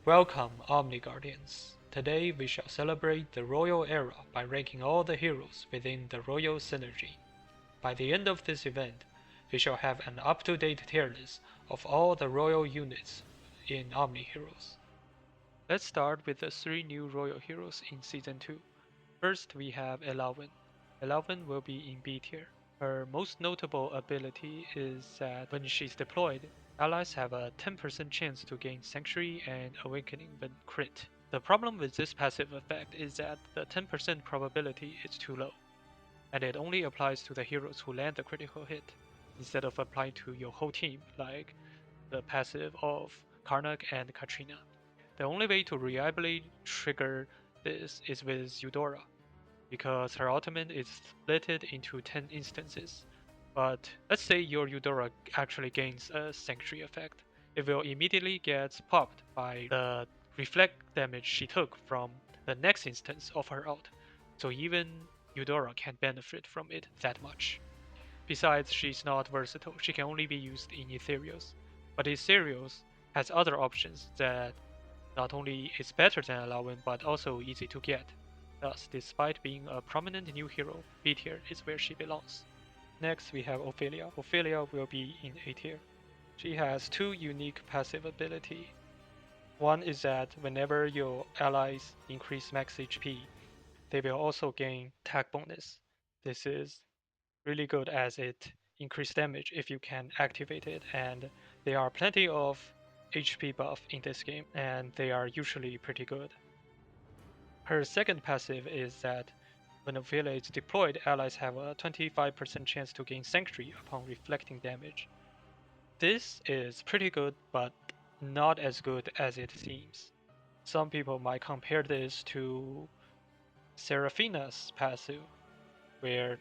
Welcome, Omni Guardians. Today we shall celebrate the Royal Era by ranking all the heroes within the Royal Synergy. By the end of this event, we shall have an up-to-date tier list of all the Royal units in Omni Heroes. Let's start with the 3 new Royal Heroes in Season 2. First we have Elin. Elin will be in B tier. Her most notable ability is that when she's deployed, allies have a 10% chance to gain Sanctuary and Awakening when crit. The problem with this passive effect is that the 10% probability is too low, and it only applies to the heroes who land the critical hit, instead of applying to your whole team like the passive of Karnak and Katrina. The only way to reliably trigger this is with Eudora, because her ultimate is splitted into 10 instances. But let's say your Eudora actually gains a Sanctuary effect. It will immediately get popped by the reflect damage she took from the next instance of her ult, so even Eudora can't benefit from it that much. Besides, she's not versatile, she can only be used in Ethereals. But Ethereals has other options that not only is better than Elin but also easy to get. Thus, despite being a prominent new hero, B tier is where she belongs. Next, we have Ophelia. Ophelia will be in A tier. She has 2 unique passive ability. One is that whenever your allies increase max HP, they will also gain attack bonus. This is really good as it increases damage if you can activate it, and there are plenty of HP buff in this game, and they are usually pretty good. Her second passive is that when Ophelia is deployed, allies have a 25% chance to gain Sanctuary upon reflecting damage. This is pretty good, but not as good as it seems. Some people might compare this to Seraphina's passive, where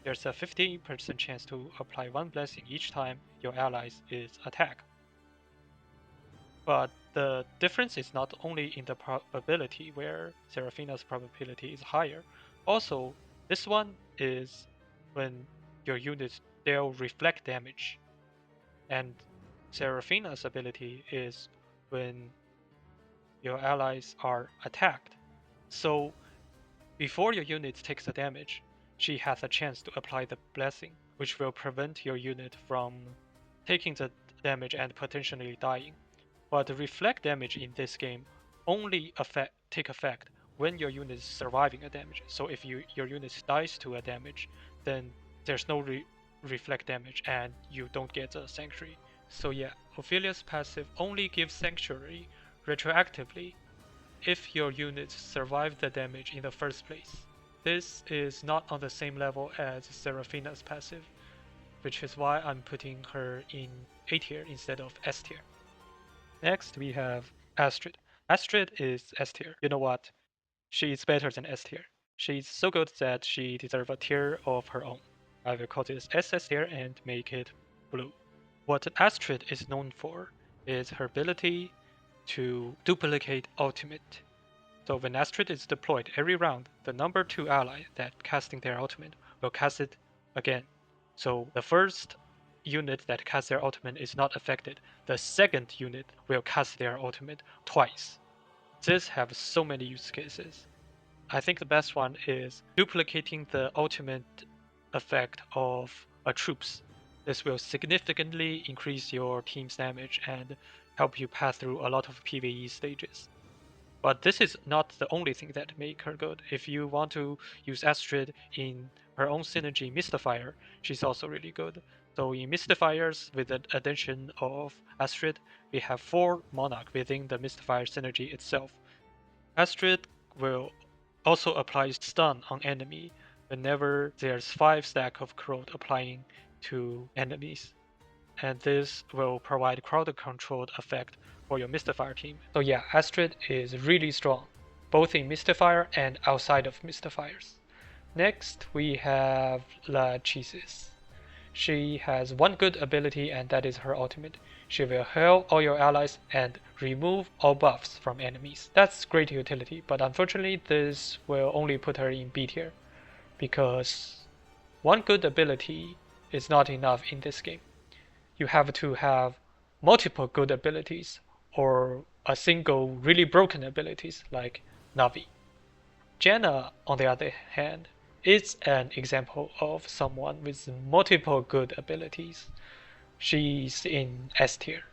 there's a 50% chance to apply 1 blessing each time your allies is attacked. But the difference is not only in the probability, where Seraphina's probability is higher. Also, this one is when your units deal reflect damage, and Seraphina's ability is when your allies are attacked. So before your unit takes the damage, she has a chance to apply the blessing, which will prevent your unit from taking the damage and potentially dying. But the reflect damage in this game only take effect when your unit is surviving a damage. So if your unit dies to a damage, then there's no reflect damage and you don't get a Sanctuary. So yeah, Ophelia's passive only gives Sanctuary retroactively if your units survive the damage in the first place. This is not on the same level as Seraphina's passive, which is why I'm putting her in A tier instead of S tier. Next, we have Astrid. Astrid is S tier. You know what? She is better than S tier. She's so good that she deserves a tier of her own. I will call this SS tier and make it blue. What Astrid is known for is her ability to duplicate ultimate. So when Astrid is deployed every round, the number 2 ally that casting their ultimate will cast it again. So the first unit that casts their ultimate is not affected. The second unit will cast their ultimate twice. This has so many use cases. I think the best one is duplicating the ultimate effect of a troops. This will significantly increase your team's damage and help you pass through a lot of PvE stages. But this is not the only thing that make her good. If you want to use Astrid in her own synergy Mystifier, she's also really good. So in Mystifiers, with the addition of Astrid, we have 4 Monarch within the Mystifier synergy itself. Astrid will also apply stun on enemy whenever there's 5 stack of crowd applying to enemies. And this will provide crowd controlled effect for your Mystifier team. So yeah, Astrid is really strong, both in Mystifier and outside of Mystifiers. Next, we have Lachesis. She has one good ability, and that is her ultimate. She will heal all your allies and remove all buffs from enemies. That's great utility, but unfortunately this will only put her in B tier, because one good ability is not enough in this game. You have to have multiple good abilities, or a single really broken abilities like Navi. Jenna, on the other hand, is an example of someone with multiple good abilities. She's in S tier.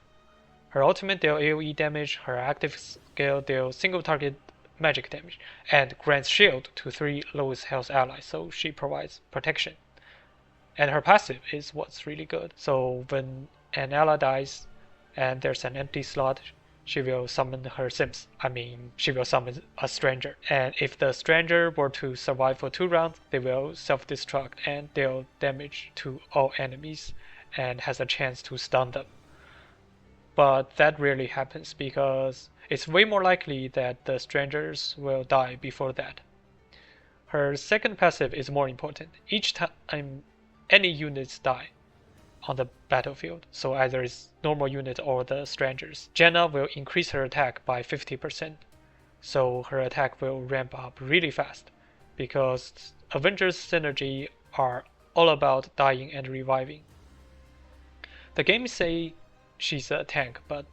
Her ultimate deals AoE damage, her active skill deals single target magic damage, and grants shield to 3 lowest health allies, so she provides protection. And her passive is what's really good. So when an ally dies and there's an empty slot, she will summon her sims. She will summon a stranger. And if the stranger were to survive for 2 rounds, they will self-destruct and deal damage to all enemies and has a chance to stun them. But that rarely happens because it's way more likely that the strangers will die before that. Her second passive is more important. Each time any units die on the battlefield, so either it's normal unit or the strangers, Jenna will increase her attack by 50%. So her attack will ramp up really fast because Avengers synergy are all about dying and reviving. The game say she's a tank, but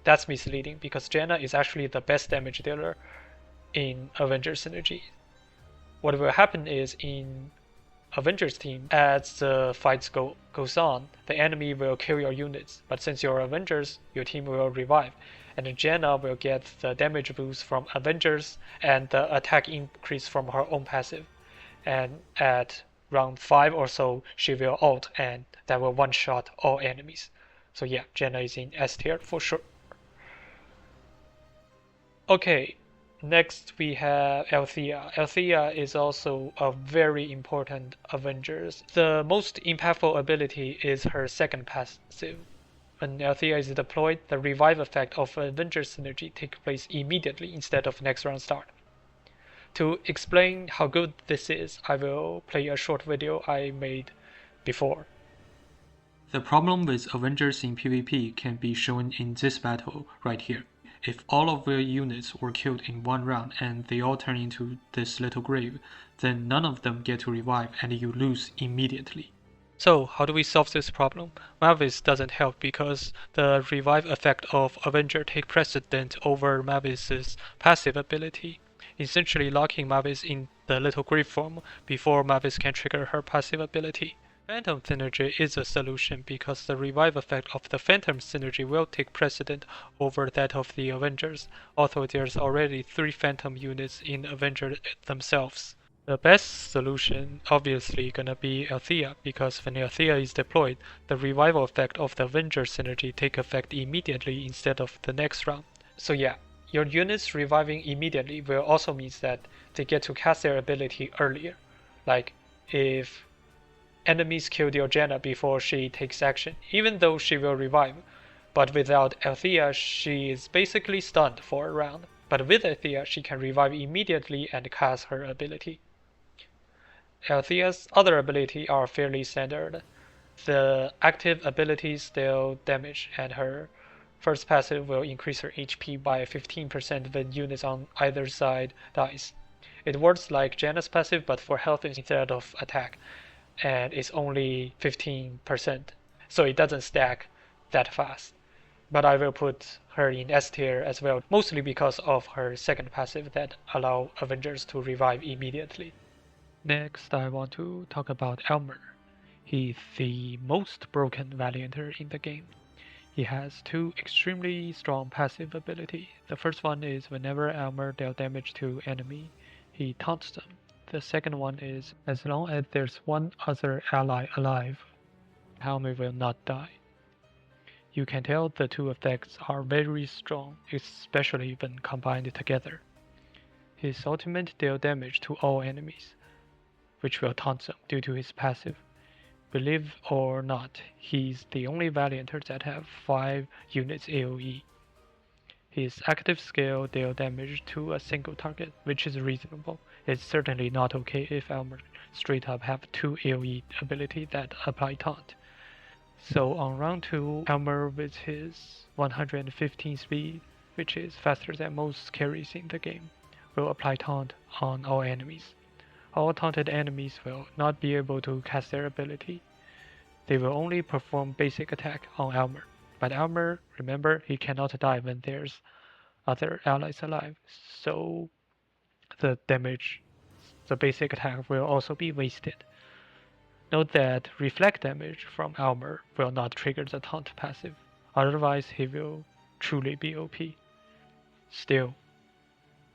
that's misleading because Jenna is actually the best damage dealer in Avengers synergy. What will happen is in Avengers team, as the fights goes on, the enemy will kill your units, but since you're Avengers, your team will revive, and Jenna will get the damage boost from Avengers and the attack increase from her own passive. And at round 5 or so, she will ult, and that will one-shot all enemies. So yeah, Jenna is in S tier for sure. Okay, next we have Althea. Althea is also a very important Avengers. The most impactful ability is her second passive. When Althea is deployed, the revive effect of Avengers synergy takes place immediately instead of next round start. To explain how good this is, I will play a short video I made before. The problem with Avengers in PvP can be shown in this battle right here. If all of your units were killed in one round and they all turn into this little grave, then none of them get to revive and you lose immediately. So how do we solve this problem? Mavis doesn't help because the revive effect of Avenger takes precedent over Mavis's passive ability, essentially locking Mavis in the little grave form before Mavis can trigger her passive ability. Phantom synergy is a solution because the revive effect of the Phantom synergy will take precedent over that of the Avengers, although there's already 3 Phantom units in Avengers themselves. The best solution obviously gonna be Althea, because when Althea is deployed, the revival effect of the Avenger synergy take effect immediately instead of the next round. So yeah, your units reviving immediately will also mean that they get to cast their ability earlier. Like if enemies kill your Jenna before she takes action, even though she will revive. But without Althea, she is basically stunned for a round. But with Althea, she can revive immediately and cast her ability. Althea's other abilities are fairly standard. The active abilities deal damage, and her first passive will increase her HP by 15% when units on either side dies. It works like Jenna's passive, but for health instead of attack, and it's only 15%, so it doesn't stack that fast. But I will put her in S tier as well, mostly because of her second passive that allow Avengers to revive immediately. Next, I want to talk about Elmer. He's the most broken Valianter in the game. He has 2 extremely strong passive abilities. The first one is whenever Elmer deals damage to enemy, he taunts them. The second one is, as long as there's one other ally alive, Elmer will not die. You can tell the 2 effects are very strong, especially when combined together. His ultimate deals damage to all enemies, which will taunt them due to his passive. Believe or not, he's the only Valianter that have 5 units AoE. His active skill deals damage to a single target, which is reasonable. It's certainly not okay if Elmer straight up have 2 AoE ability that apply taunt. So on round 2, Elmer with his 115 speed, which is faster than most carries in the game, will apply taunt on all enemies. All taunted enemies will not be able to cast their ability. They will only perform basic attack on Elmer. But Elmer, remember, he cannot die when there's other allies alive. So the damage, the basic attack will also be wasted. Note that reflect damage from Elmer will not trigger the taunt passive, otherwise he will truly be OP. Still,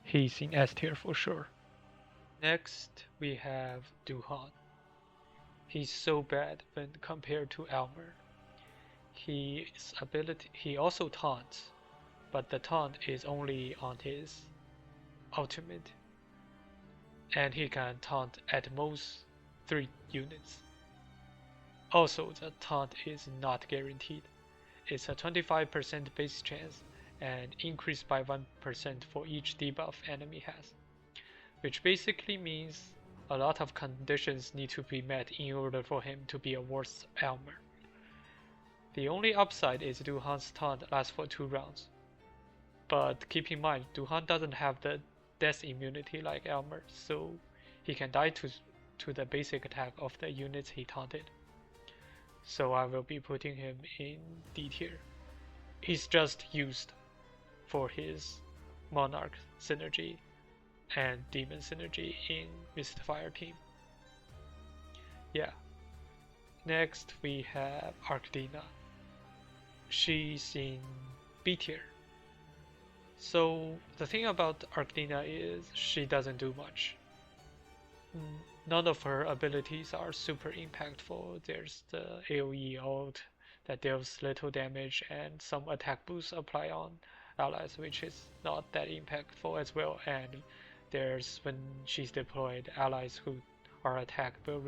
he's in S tier for sure. Next, we have Duhan. He's so bad when compared to Elmer. He also taunts, but the taunt is only on his ultimate, and he can taunt at most 3 units. Also, the taunt is not guaranteed. It's a 25% base chance and increased by 1% for each debuff enemy has, which basically means a lot of conditions need to be met in order for him to be a worse Elmer. The only upside is Duhan's taunt lasts for 2 rounds. But keep in mind, Duhan doesn't have the death immunity like Elmer, so he can die to the basic attack of the units he taunted. So I will be putting him in D tier. He's just used for his Monarch synergy and Demon synergy in Mistfire team. Yeah. Next we have Arcdina. She's in B tier. So the thing about Arcdina is she doesn't do much. None of her abilities are super impactful. There's the AoE ult that deals little damage and some attack boosts apply on allies, which is not that impactful as well. And there's when she's deployed, allies who are attacked will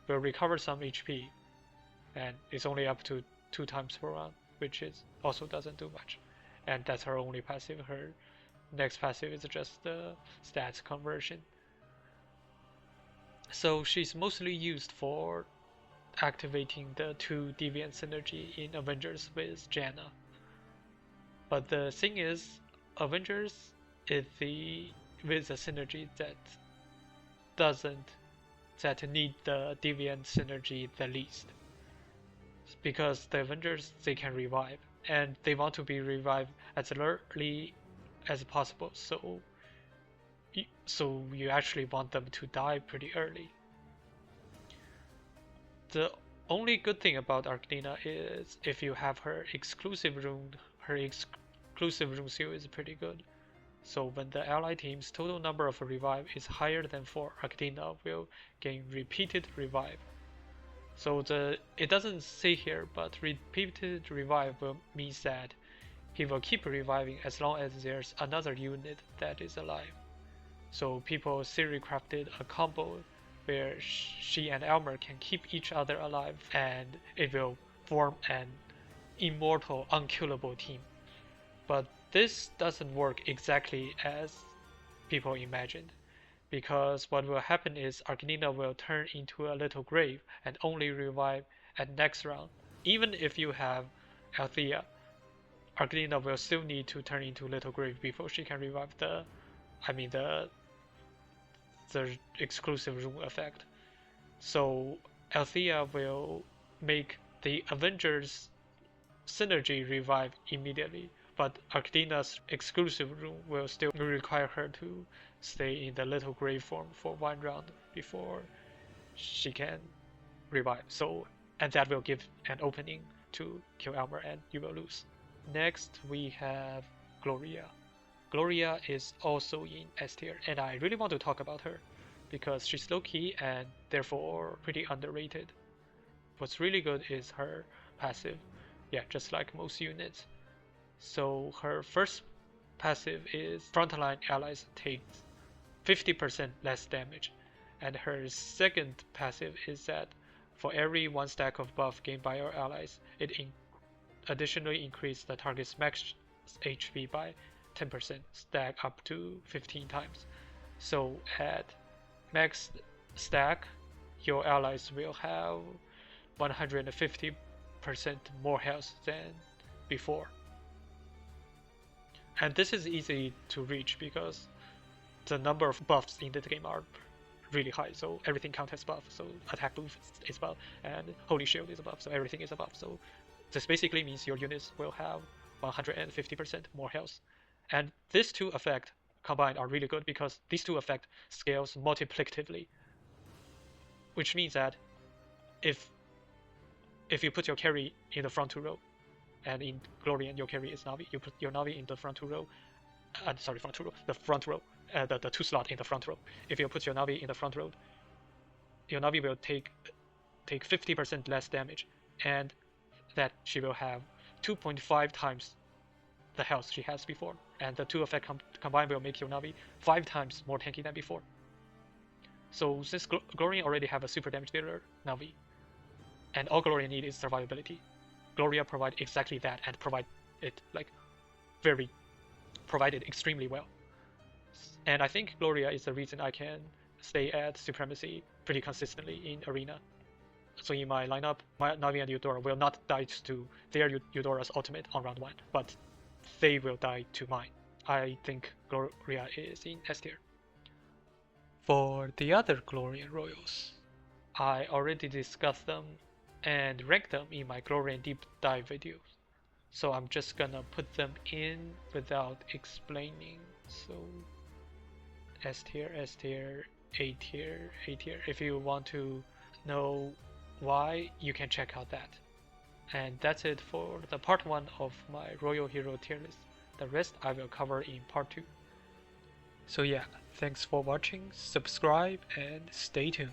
recover some HP, and it's only up to 2 times per round, which is also doesn't do much. And that's her only passive. Her next passive is just the stats conversion. So she's mostly used for activating the 2 Deviant synergy in Avengers with Jenna. But the thing is, Avengers is with a synergy that need the Deviant synergy the least. Because the Avengers, they can revive, and they want to be revived as early as possible, so you actually want them to die pretty early. The only good thing about Arcdina is if you have her exclusive rune seal is pretty good. So when the ally team's total number of revive is higher than 4, Arcdina will gain repeated revive. So it doesn't say here, but repeated revive means that he will keep reviving as long as there's another unit that is alive. So people theory crafted a combo where she and Elmer can keep each other alive, and it will form an immortal, unkillable team. But this doesn't work exactly as people imagined, because what will happen is Arcdina will turn into a little grave and only revive at next round. Even if you have Aelia, Arcdina will still need to turn into little grave before she can revive the exclusive room effect. So Aelia will make the Avengers synergy revive immediately, but Arcdina's exclusive room will still require her to stay in the little grave form for 1 round before she can revive. And that will give an opening to kill Elmer, and you will lose. Next we have Gloria. Gloria is also in S tier, and I really want to talk about her because she's low-key and therefore pretty underrated. What's really good is her passive. Yeah, just like most units. So her first passive is frontline allies take 50% less damage, and her second passive is that for every 1 stack of buff gained by your allies, it additionally increases the target's max HP by 10%, stack up to 15 times. So at max stack, your allies will have 150% more health than before. And this is easy to reach because the number of buffs in the game are really high, so everything counts as buff. So attack boost is buff, and holy shield is buff, so everything is a buff. So this basically means your units will have 150% more health And these two effects combined are really good because these two effects scales multiplicatively, which means that if you put your carry in the front 2 row, and in Glorian your carry is Navi, you put your Navi in the front 2 row, front 2 row, the front row, the 2 slot in the front row. If you put your Navi in the front row, your Navi will take 50% less damage, and that she will have 2.5 times the health she has before, and the two effects combined will make your Navi 5 times more tanky than before. So since Glorian already have a super damage dealer Navi, and all Gloria need is survivability, Gloria provide exactly that and provide it extremely well. And I think Gloria is the reason I can stay at Supremacy pretty consistently in Arena. So in my lineup, my Navi and Eudora will not die to their Eudora's ultimate on round 1, but they will die to mine. I think Gloria is in S tier. For the other Glorian Royals, I already discussed them and ranked them in my Glorian deep dive videos. So I'm just gonna put them in without explaining. So S tier, S tier, A tier, A tier. If you want to know why, you can check out that. And that's it for the part 1 of my Royal Hero tier list. The rest I will cover in part 2. So yeah, thanks for watching, subscribe, and stay tuned.